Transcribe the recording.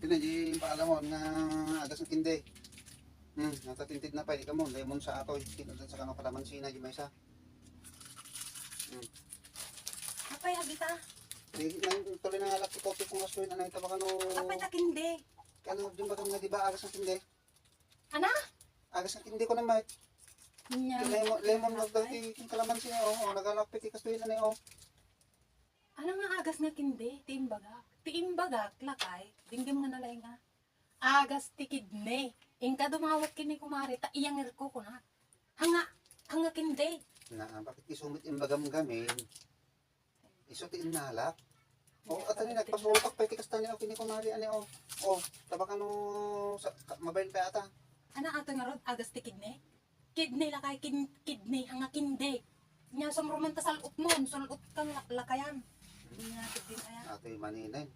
na di paalam mo nga agas ng tindi. Natatintid na pa di ka mo lemon sa atoy kinudan sa kanang kalamansi na di may isa. Apay agita. Di nang tuloy na halak ko kung asoy na ita baka no. Apay takindi. Kano din ba nga di ba agas ng tindi? Ana? Agas ng tindi ko na may. Nya. Lemon mo daw ti kalamansi na oh nagalapit ti kastoy na ni oh. Ano nga agas nga kindi? Tiimbagak. Tiimbagak lakay. Dinggim nga nalay nga. Agas ti kidney. Ingka dumawat kini kumari ta iyang irko ko na. Hanga kindi. Na bakit isumit imbagam gamin? Iso ti inalak. Oh, at ani nagpasulpak pa ti kastanya o kini kumari ani oh. Oh, tabak ano sa mobile pa ata. Ana ato nga rod agas ti kidney? Kidney lakay kidney hanga kindi. Nya sumruman ta salot mo, salot kang lakayan. Nya din kaya. Ato'y maninain.